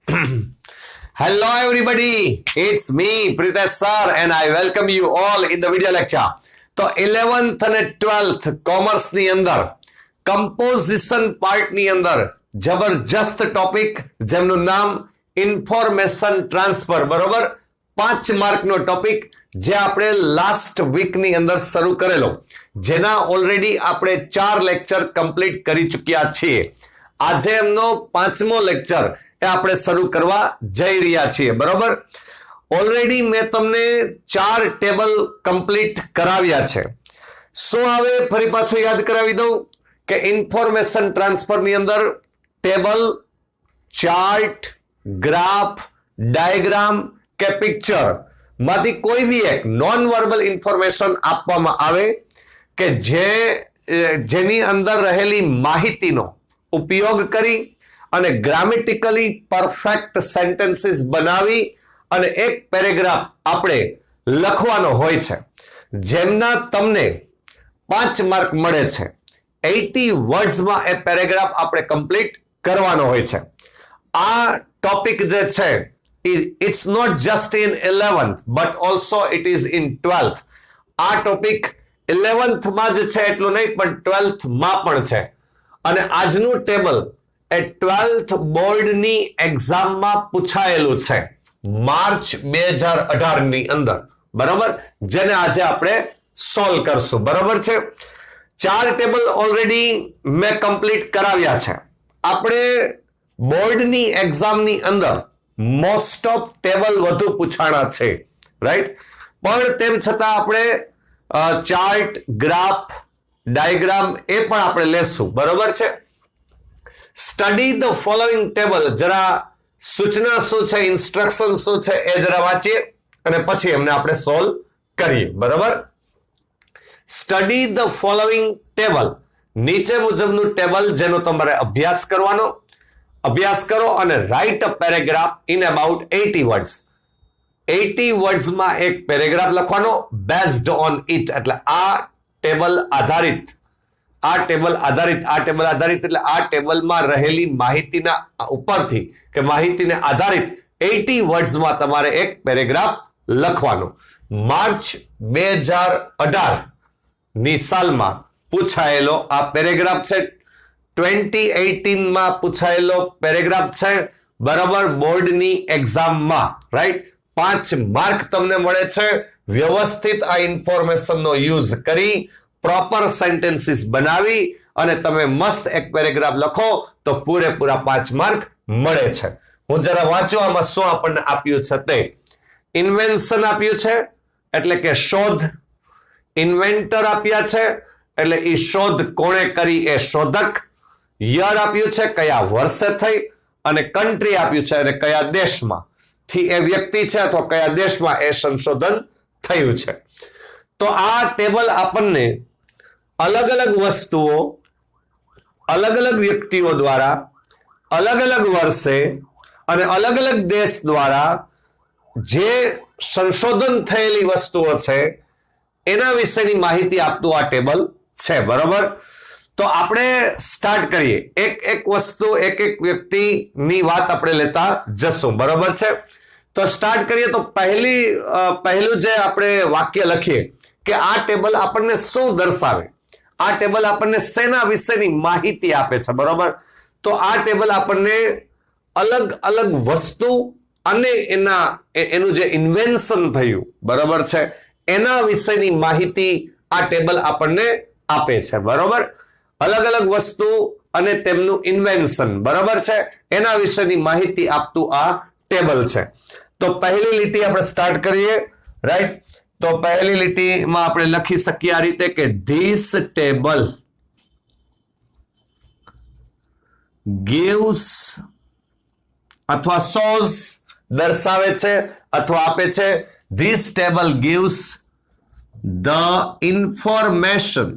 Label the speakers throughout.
Speaker 1: Hello everybody, it's me Pritesh sir and I welcome you all in the video lecture. તો 11th અને 12th commerce ની અંદર composition part ની અંદર જબરજસ્ત ટોપિક જેમનું નામ ઇન્ફોર્મેશન ટ્રાન્સફર, બરોબર, 5 માર્કનો ટોપિક જે આપણે લાસ્ટ વીક ની અંદર શરૂ કરેલો, જેના ઓલરેડી આપણે 4 લેક્ચર કમ્પ્લીટ કરી ચૂક્યા છીએ. આજે એમનો 5મો લેક્ચર એ આપણે શરૂ કરવા જઈ રહ્યા છીએ, બરોબર. ઓલરેડી મેં તમને 4 ટેબલ કમ્પ્લીટ કરાવ્યા છે. શું હવે ફરી પાછું યાદ કરાવી દઉં કે ઇન્ફોર્મેશન ટ્રાન્સફર ની અંદર ટેબલ, ચાર્ટ, ગ્રાફ, ડાયાગ્રામ કે પિક્ચર માંથી કોઈ બી એક નોન વર્બલ ઇન્ફોર્મેશન આપવામાં આવે કે જેની અંદર રહેલી માહિતીનો ઉપયોગ કરી અને ગ્રામેટિકલી પરફેક્ટ સેન્ટેન્સીસ બનાવી અને એક પેરેગ્રાફ આપણે લખવાનો હોય છે, જેમના તમને 5 માર્ક મળે છે. 80 વર્ડ્સમાં એ પેરેગ્રાફ આપણે કમ્પ્લીટ કરવાનો હોય છે. આ ટોપિક જે છે it's not just in 11th but also it is in 12th. આ ટોપિક 11th માં જ છે એટલું નહીં, પણ 12th માં પણ છે. અને આજનું ટેબલ એ 12th બોર્ડની એક્ઝામમાં પૂછાયેલું છે માર્ચ 2018 ની અંદર, બરાબર, જેને આજે આપણે સોલ્વ કરશું, બરાબર છે. 4 ટેબલ ઓલરેડી મેં કમ્પ્લીટ કરાવ્યા છે. આપણે બોર્ડની એક્ઝામની અંદર મોસ્ટ ઓફ ટેબલ વધુ પૂછાણા છે, રાઈટ, પણ તેમ છતાં આપણે ચાર્ટ, ગ્રાફ, ડાયાગ્રામ એ પણ આપણે લેશું, બરોબર છે. સ્ટડી ધ ફોલોઈંગ ટેબલ, જરા સૂચના શું છે, ઇન્સ્ટ્રક્શન શું છે એ જરા વાંચીએ અને પછી એમને આપણે સોલ્વ કરીએ, બરોબર. સ્ટડી ધ ફોલોઈંગ ટેબલ, નીચે મુજબનું ટેબલ જેનો તમારે અભ્યાસ કરવાનો, અભ્યાસ કરો અને write a paragraph in about 80 words. 80 વર્ડ્સમાં એક પેરેગ્રાફ લખવાનો બેઝડ ઓન ઇટ, એટલે આ ટેબલ આધારિત એટલે આ ટેબલમાં રહેલી માહિતીના ઉપરથી કે માહિતીને આધારિત 80 વર્ડ્સમાં તમારે એક પેરેગ્રાફ લખવાનો. માર્ચ 2018 ની સાલમાં પૂછાયેલો આ પેરેગ્રાફ છે. 2018 માં પૂછાયેલો પેરેગ્રાફ છે, બરાબર, બોર્ડની એક્ઝામમાં, રાઈટ. 5 માર્ક તમને મળે છે. વ્યવસ્થિત આ ઇન્ફોર્મેશનનો યુઝ કરી પ્રોપર સેન્ટેન્સીસ બનાવી અને તમે મસ્ત એક પેરેગ્રાફ લખો તો પૂરેપૂરા 5 માર્ક મળે છે. હું જરા વાંચો આમાં શું આપણને આપ્યું છે તે. ઇન્વેન્શન આપ્યું છે એટલે કે શોધ, ઇન્વેન્ટર આપ્યા છે એટલે એ શોધ કોણે કરી એ શોધક, યર આપ્યું છે કયા વર્ષે થઈ, અને કન્ટ્રી આપ્યું છે અને કયા દેશમાં થી એ વ્યક્તિ છે અથવા કયા દેશમાં એ સંશોધન થયું છે. તો આ ટેબલ આપણને અલગ અલગ વસ્તુઓ અલગ અલગ વ્યક્તિઓ દ્વારા અલગ અલગ વર્ષે અને અલગ અલગ દેશ દ્વારા જે સંશોધન થયેલી વસ્તુઓ છે એના વિશેની માહિતી આપતું આ ટેબલ છે, બરોબર. તો આપણે સ્ટાર્ટ કરીએ. એક વસ્તુ એક વ્યક્તિની વાત આપણે લેતા જશું, બરોબર છે. તો સ્ટાર્ટ કરીએ તો પહેલું જે આપણે વાક્ય લખીએ કે આ ટેબલ આપણને શું દર્શાવે, આ ટેબલ આપણને શેના વિશેની માહિતી આપે છે, બરોબર. તો આ ટેબલ આપણને અલગ અલગ વસ્તુ અને એનું જે ઇન્વેન્શન થયું, બરોબર છે, એના વિશેની માહિતી આ ટેબલ આપણને આપે છે, બરોબર. અલગ અલગ વસ્તુ અને તેમનું ઇન્વેન્શન, બરોબર છે, એના વિશેની માહિતી આપતું આ ટેબલ છે. તો પહેલી લીટી આપણે સ્ટાર્ટ કરીએ, રાઈટ. તો પહેલી લીટીમાં આપણે લખી શકીએ આ રીતે કે ધીસ ટેબલ gives અથવા shows દર્શાવે છે અથવા આપે છે. This table gives the information.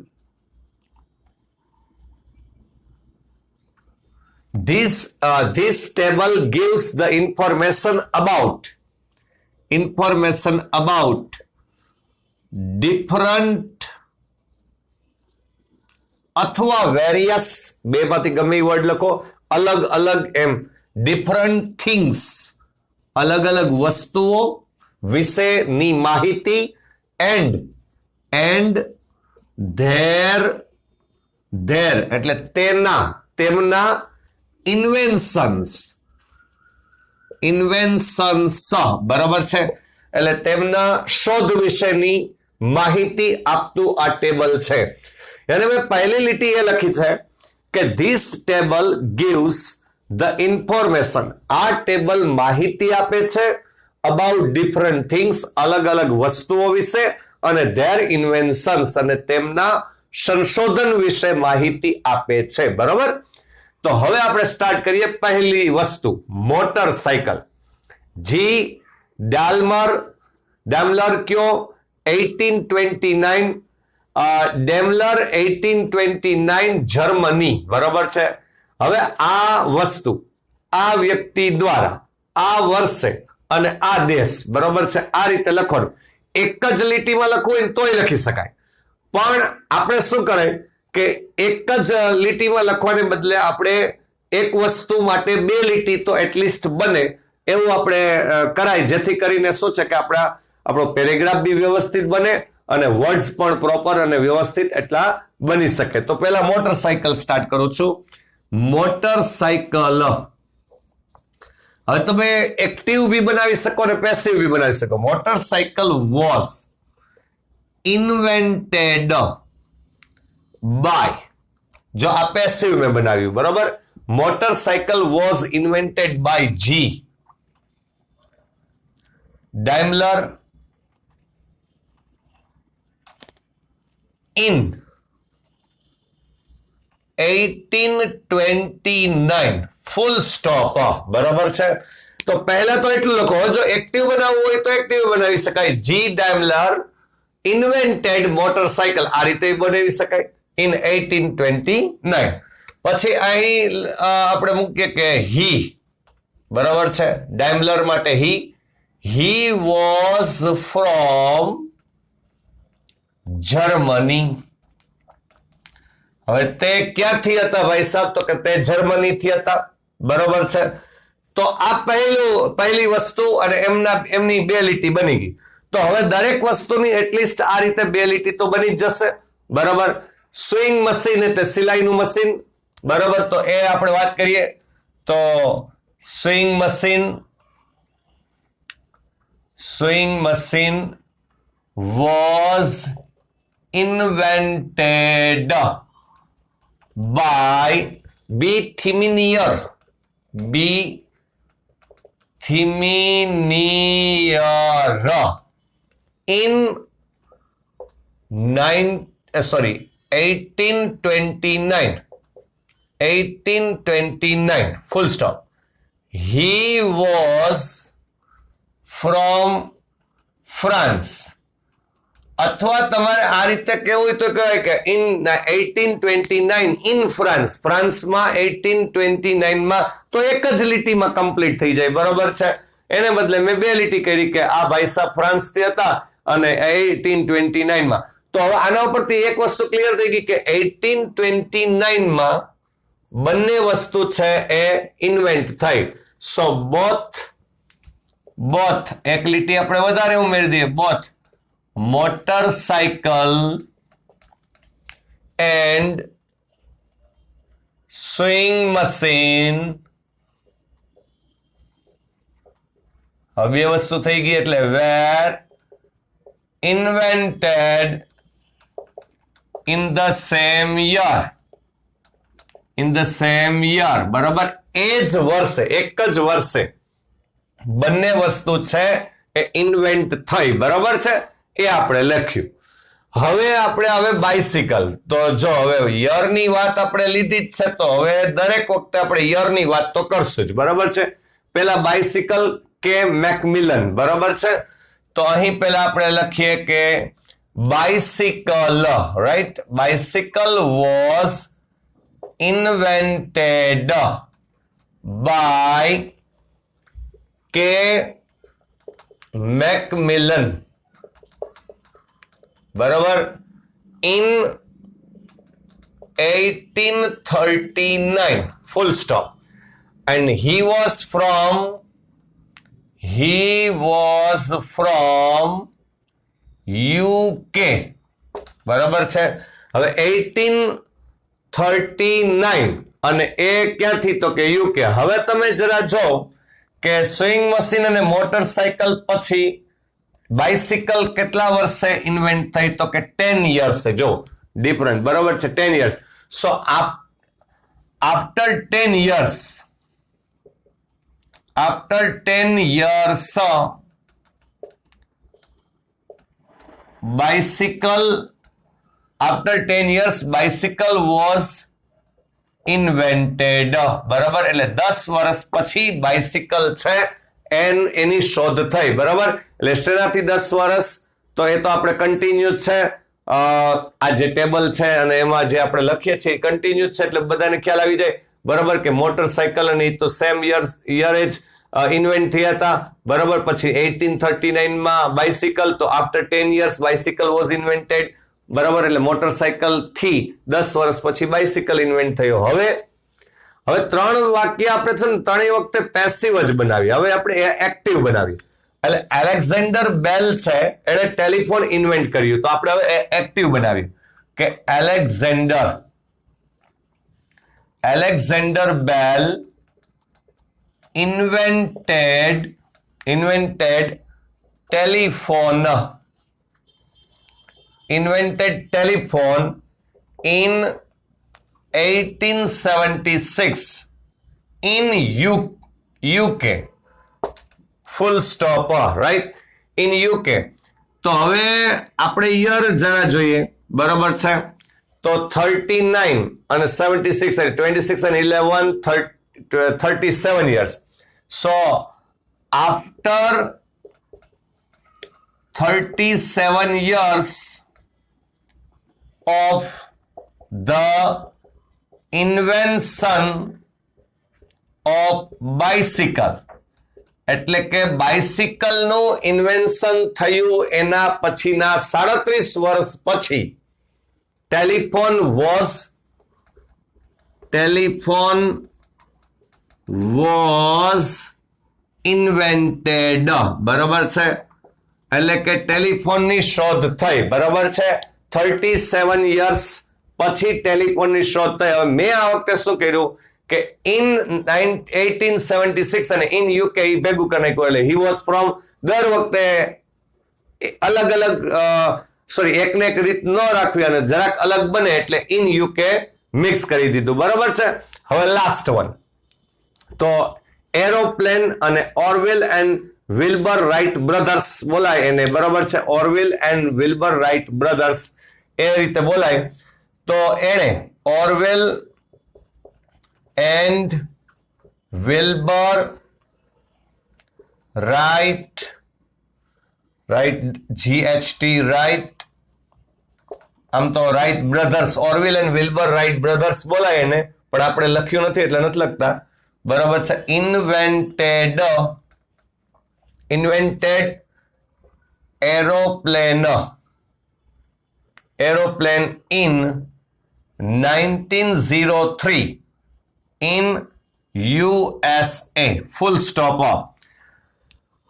Speaker 1: This table gives the information about different અથવા વેરિયસ, બે માંથી ગમે વર્ડ લખો, અલગ અલગ એમ ડિફરન્ટ થિંગ્સ, અલગ અલગ વસ્તુઓ વિશેની માહિતી, એન્ડ ધેર એટલે તેમના ઇન્વેન્શન્સ, બરાબર છે, એટલે તેમના શોધ વિશેની માહિતી આપતું આ ટેબલ છે. અને મેં પહેલી લીટી એ લખી છે કે this table gives the information, આ ટેબલ માહિતી આપે છે અબાઉટ ડિફરન્ટ થિંગ્સ, અલગ અલગ વસ્તુઓ વિશે, અને ધેર ઇન્વેન્શન્સ, અને તેમના સંશોધન વિશે માહિતી આપે છે. બરોબર. તો હવે આપણે સ્ટાર્ટ કરીએ. પહેલી વસ્તુ મોટરસાયકલ. જી ડેમલર કયો 1829, ડેમલર 1829 જર્મની. બરોબર છે. હવે આ વસ્તુ આ વ્યક્તિ દ્વારા આ વર્ષે અને આ દેશ, બરોબર છે, આ રીતે લખવાનું. એક જ લીટીમાં લખવું હોય તોય લખી શકાય, પણ આપણે શું કરે કે એક જ લીટીમાં લખવાને બદલે આપણે એક વસ્તુ માટે બે લીટી તો એટલીસ્ટ બને એવું આપણે કરાય, જેથી કરીને શું છે કે આપણો પેરેગ્રાફ બી વ્યવસ્થિત બને અને વર્ડ્સ પણ પ્રોપર અને વ્યવસ્થિત એટલા બની શકે. તો પહેલા મોટરસાયકલ સ્ટાર્ટ કરું છું. મોટરસાયકલ. હવે તમે એક્ટિવ બી બનાવી શકો અને પેસિવ બી બનાવી શકો. મોટરસાયકલ વોઝ ઇન્વેન્ટેડ બાય, જો આ પેસિવ મેં બનાવ્યું, બરોબર. Motorcycle was invented by G Daimler in 1829 full stop. બરાબર છે. તો પહેલા તો એટલું લખો. જો એક્ટિવ બનાવવું હોય તો એક્ટિવ બનાવી શકાય. જી ડેમલર ઇન્વેન્ટેડ મોટરસાયકલ, આ રીતે બનાવી શકાય ઇન 1829. પછી અહીં આપણે મૂકીએ કે હી, બરાબર છે, ડેમલર માટે he was from Germany. હવે તે ક્યાંથી હતા ભાઈ સાહેબ? તો કે તે જર્મની થી હતા. બરોબર છે. તો આ પહેલી વસ્તુ અને એમની બે લીટી બની ગઈ. તો હવે દરેક વસ્તુની એટલીસ્ટ આ રીતે બે લીટી તો બની જ જશે. બરોબર. સ્વિંગ મશીન એટલે સિલાઈનું મશીન. બરોબર. તો એ આપણે વાત કરીએ તો swing machine was invented by B. Thiminier in 1829 full stop. He was from France. અથવા તમારે આ રીતે કેવું હોય તો કહેવાય કે in 1829 in France, ફ્રાન્સમાં 1829 માં, તો એક જ લીટીમાં કમ્પ્લીટ થઈ જાય. બરોબર છે. એને બદલે મેં બે લીટી કરી કે આ ભાઈ સાહેબ ફ્રાન્સથી હતા અને 1829 માં. તો હવે આના ઉપરથી એક વસ્તુ ક્લિયર થઈ ગઈ કે 1829 માં બંને વસ્તુ છે એ ઇન્વેન્ટ થઈ. સો બોથ એક લીટી આપણે વધારે ઉમેરી દઈએ. Both motorcycle and sewing machine. હવે બે વસ્તુ થઈ ગઈ એટલે were invented in the same year. બરાબર. એ જ વર્ષે, એક જ વર્ષે બંને વસ્તુ છે એ ઇન્વેન્ટ થઈ. બરાબર છે. એ આપણે લખ્યું. હવે આપણે બાઇસિકલ. તો જો હવે યરની વાત આપણે લીધી જ છે, તો હવે દરેક વખતે આપણે યરની વાત તો કરશું જ. બરાબર છે. પેલા બાઇસિકલ કે મેકમિલન. બરાબર છે. તો અહીં પેલા આપણે લખીએ કે bicycle, right. Bicycle was invented by K Macmillan. બરાબર. In 1839 full stop. and he was from UK. બરાબર છે. હવે 1839 અને એ ક્યાંથી તો કે યુકે. હવે તમે જરા જો કે સ્વિંગ મશીન અને મોટરસાયકલ પછી બાઇસિકલ કેટલા વર્ષે ઇન્વેન્ટ થઈ તો કે 10 years. જો ડિફરન્ટ. બરાબર છે, 10 years. So after 10 years bicycle was invented. બરાબર, એટલે 10 વર્ષ પછી બાઇસિકલ છે એની શોધ થઈ. બરાબર, એટલે શેનાથી 10 વર્ષ તો એ તો આપણે કન્ટિન્યુ છે. આ જે ટેબલ છે અને એમાં જે આપણે લખીએ છીએ કન્ટિન્યુ છે, એટલે બધાને ખ્યાલ આવી જાય. બરાબર, કે મોટરસાયકલ અને તો સેમ યર જ ઇન્વેન્ટ થયા હતા. બરાબર, પછી 1839 માં બાઇસિકલ, તો after 10 years bicycle was invented. બરાબર, એટલે મોટરસાયકલ થી 10 વર્ષ પછી બાઇસિકલ ઇન્વેન્ટ થયો. હવે 3 વાક્ય આપણે છે ને ત્રણેય વખતે પેસિવ જ બનાવી. હવે આપણે એક્ટિવ બનાવી. એટલે એલેક્ઝાન્ડર બેલ છે એને ટેલિફોન ઇન્વેન્ટ કર્યું, તો આપણે હવે એક્ટિવ બનાવી કે Alexander bell invented telephone in 1876 in UK. Full stop. Right, in UK. તો હવે આપણે યર જરા જોઈએ. બરાબર છે, તો 39 અને 76 26 and 11 37 years. So after 37 years of the invention of bicycle, એટલે કે બાઇસિકલ નું ઇન્વેન્શન થયું એના પછીના 37 વર્ષ પછી ટેલિફોન was invented. બરાબર છે, એટલે કે ટેલિફોનની શોધ થઈ. બરાબર છે, 37 years પછી ટેલિફોનની શોધ થઈ. હવે મેં આ વખતે શું કર્યું કે ઇન 1876 અને ઇન યુકે ભેગું કરી નાખ્યું. એટલે હી વોઝ ફ્રોમ, દર વખતે અલગ એકને એક રીત ન રાખવી અને જરાક અલગ બને એટલે ઇન યુકે મિક્સ કરી દીધું. બરાબર છે. હવે લાસ્ટ વન, તો એરોપ્લેન અને Orville and Wilbur Wright brothers બોલાય એને. બરાબર છે, Orville and Wilbur Wright brothers એ રીતે બોલાય. તો એણે Orville and Wilbur Wright GHT Wright, આમ તો Wright brothers, Orville and Wilbur Wright brothers બોલાય એને, પણ આપણે લખ્યું નથી એટલે નથી લખતા. બરાબર છે, invented aeroplane in 1903 in USA. Full stop.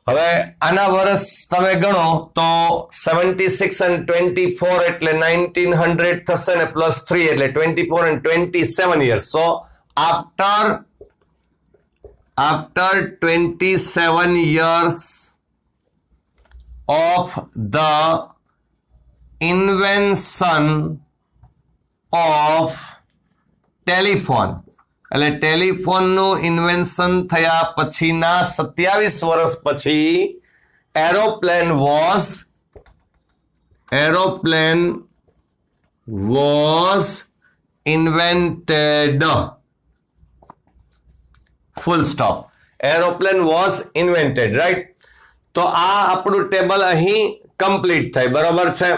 Speaker 1: હવે આના વર્ષ તમે ગણો તો 76 and 24 એટલે 1900 થશે ને +3 એટલે 24 and 27 years. So after 27 years of the invention of telephone, એટલે ટેલિફોનનું ઇન્વેન્શન થયા પછીના 27 વર્ષ પછી aeroplane was invented. Full stop. Aeroplane was invented. Right, તો આ આપણું ટેબલ અહીં કમ્પ્લીટ થાય. બરાબર છે.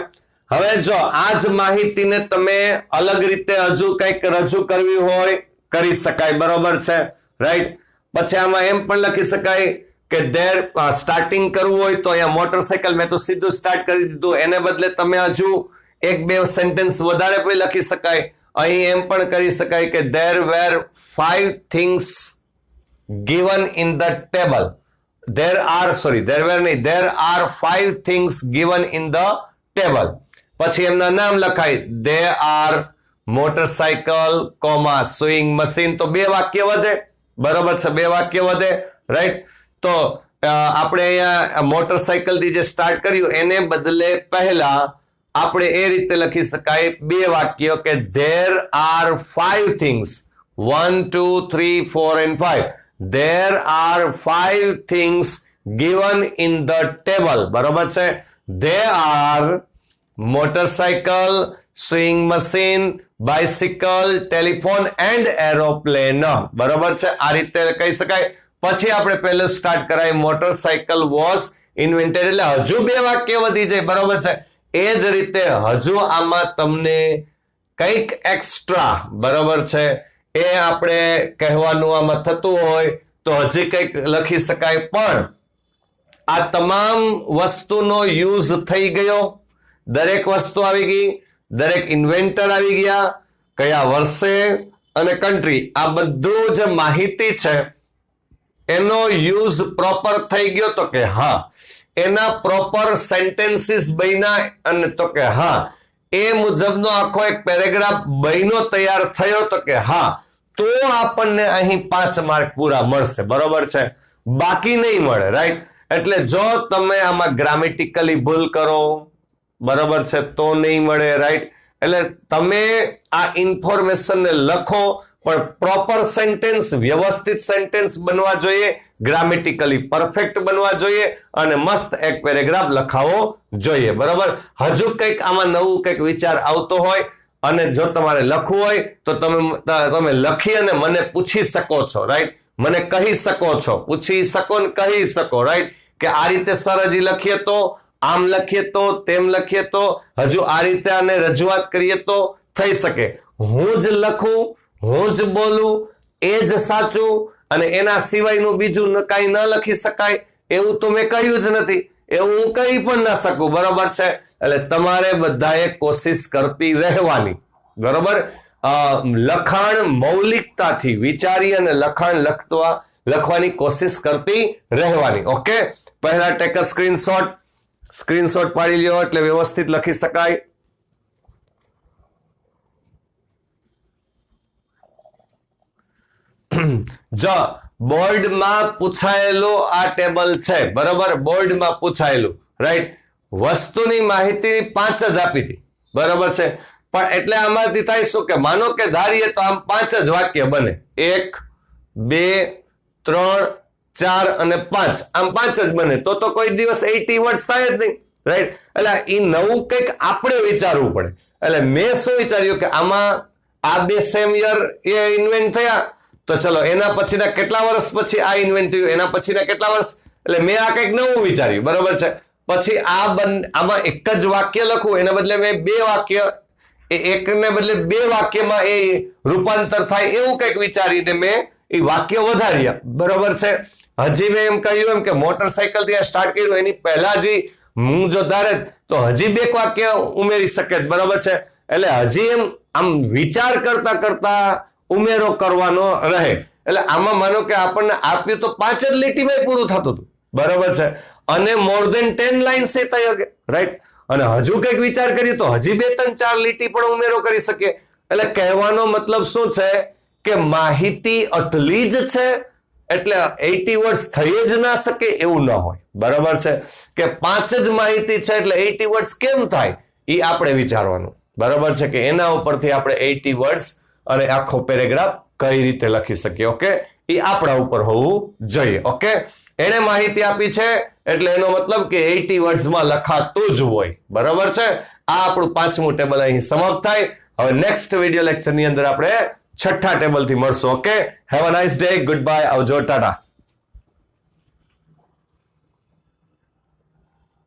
Speaker 1: હવે જો આ જ માહિતીને તમે અલગ રીતે હજુ કંઈક રજૂ કરવી હોય કરી શકાય. બરોબર છે, રાઈટ. પછી આમાં એમ પણ લખી શકાય કે ધેર સ્ટાર્ટિંગ કરવું હોય તો અહીંયા મોટરસાયકલ, મેં તો સીધું સ્ટાર્ટ કરી દીધું, એને બદલે તમે હજુ 1-2 સેન્ટેન્સ વધારે પણ લખી શકાય. અહીં એમ પણ કરી શકાય કે there were 5 things given in the table. There are 5 things given in the table. પછી એમના નામ લખાય. There are motorcycle, sewing machine. તો 2 વાક્ય વધે. બરોબર છે, 2 વાક્ય વધે. રાઈટ. તો આપણે અહીંયા મોટરસાયકલ થી જે સ્ટાર્ટ કર્યું એને બદલે પહેલા આપણે એ રીતે લખી શકાય 2 વાક્યો કે there are 5 things. 1, 2, 3, 4 and 5. There are 5 things given in the table. બરોબર છે. There are motorcycle, sewing machine, bicycle, telephone and aeroplane. બરોબર છે, આ રીતે કહી શકાય. પછી આપણે પહેલું સ્ટાર્ટ કરાય મોટરસાયકલ વોઝ ઇન્વેન્ટેડ, એટલે હજુ 2 વાક્ય વધી જાય. બરોબર છે. એ જ રીતે હજુ આમાં તમને કંઈક એક્સ્ટ્રા, બરોબર છે, એ આપણે કહેવાનું આમાં થતું હોય તો હજી કંઈક લખી શકાય. પણ આ તમામ વસ્તુનો યુઝ થઈ ગયો. દરેક વસ્તુ આવી ગઈ, દરેક ઇન્વેન્ટર આવી ગયા, કયા વર્ષે અને કન્ટ્રી, આ બધું જે માહિતી છે એનો યુઝ પ્રોપર થઈ ગયો. તો કે હા. એના પ્રોપર સેન્ટેન્સીસ બન્યા અને તો કે હા. એ મુજબનો આખો એક પેરેગ્રાફ બન્યો, તૈયાર થયો. તો કે હા. તો આપણને અહીં 5 માર્ક પૂરા મળશે. બરોબર છે, બાકી નહીં મળે. રાઈટ. એટલે જો તમે આમાં ગ્રામેટિકલી ભૂલ કરો, બરોબર છે, તો નહીં મળે. રાઈટ. એટલે તમે આ ઇન્ફોર્મેશનને લખો, પણ પ્રોપર સેન્ટેન્સ, વ્યવસ્થિત સેન્ટેન્સ બનવા જોઈએ, ગ્રામેટિકલી પરફેક્ટ બનવા જોઈએ અને મસ્ત એક પેરેગ્રાફ લખાવો જોઈએ. બરોબર. હજુ કંઈક આમાં નવું કંઈક વિચાર આવતો હોય અને જો તમારે લખવું હોય તો તમે લખી અને મને પૂછી શકો છો. રાઈટ. મને કહી શકો છો, પૂછી શકો ને કહી શકો. રાઈટ. કે આ રીતે સર હજી લખીએ તો, આમ લખીએ તો, તેમ લખીએ તો, હજુ આ રીતે આને રજૂઆત કરીએ તો થઈ શકે. હું જ લખું, હું જ બોલું, એ જ સાચું અને એના સિવાયનું બીજું કાંઈ ન લખી શકાય એવું તો મેં કહ્યું જ નથી. એવું હું કહી પણ ના શકું. બરોબર છે. એટલે તમારે બધાએ કોશિશ કરતી રહેવાની. બરોબર. લખાણ મૌલિકતાથી વિચારી અને લખાણ લખવાની કોશિશ કરતી રહેવાની. ઓકે. પહેલા ટેક અ સ્ક્રીનશોટ પાડી લ્યો એટલે વ્યવસ્થિત લખી શકાય. જો બોર્ડમાં પૂછાયેલું આ ટેબલ છે. બરોબર. બોર્ડમાં પૂછાયેલું. રાઈટ. વસ્તુની માહિતી 5 જ આપી હતી. બરોબર છે. પણ એટલે આમાંથી થાય શું કે માનો કે ધારીએ તો આમ 5 જ વાક્ય બને. 1, 2, 3, 4 અને 5. આમ 5 જ બને. તો કોઈ દિવસ 80 વર્ડ્સ થાય જ નહીં. રાઈટ. એટલે એ નવું કંઈક આપણે વિચારવું પડે. એટલે મેં શું વિચાર્યું કે આમાં આ 2 સેમ યર એ ઇન્વેન્ટ થયા, તો ચલો એના પછીના કેટલા વર્ષ પછી આ ઇન્વેન્ટ થયું, એના પછીના કેટલા વર્ષ, એટલે મેં આ કંઈક નવું વિચાર્યું. બરોબર છે. પછી આમાં એક જ વાક્ય લખું એના બદલે મેં 2 વાક્ય, એકને બદલે 2 વાક્યમાં એ રૂપાંતર થાય એવું કંઈક વિચારીને મેં એ વાક્ય વધાર્યા. બરોબર છે. હજી મેં એમ કહ્યું એમ કે મોટરસાયકલ થી સ્ટાર્ટ કર્યું એની પહેલા જ હું જો ધારે તો હજી 2 વાક્ય ઉમેરી શકે. બરોબર છે. એટલે હજી એમ આમ વિચાર કરતા કરતા ઉમેરો કરવાનો રહે. એટલે આમાં માનો કે આપણને આપ્યું તો 5 જ લીટીમાં પૂરું થતું હતું. બરોબર છે. અને મોર ધેન 10 લાઇન્સ એ થઈ શકે. રાઈટ. અને હજુ કંઈક વિચાર કરીએ તો હજી 2, 3, 4 લીટી પણ ઉમેરો કરી શકીએ. એટલે કહેવાનો મતલબ શું છે કે માહિતી આટલી જ છે એટલે 80 વર્ડ્સ થઈ જ ના શકે એવું ન હોય. બરાબર છે. કે 5 જ માહિતી છે એટલે 80 વર્ડ્સ કેમ થાય એ આપણે વિચારવાનું. બરાબર છે. કે એના ઉપરથી આપણે 80 વર્ડ્સ અને આખો પેરેગ્રાફ કઈ રીતે લખી શકીએ. ઓકે. એ આપણા ઉપર હોવું જોઈએ. ઓકે. એને માહિતી આપી છે એટલે એનો મતલબ કે 80 વર્ડ્સમાં લખાતું જ હોય. બરાબર છે. આ આપણું 5મું ટેબલ અહીં સમાપ્ત થાય. હવે નેક્સ્ટ વિડીયો લેક્ચરની અંદર આપણે 6થા ટેબલથી મળશું. Okay. Have a nice day. Good bye. આવજો. ટાટા.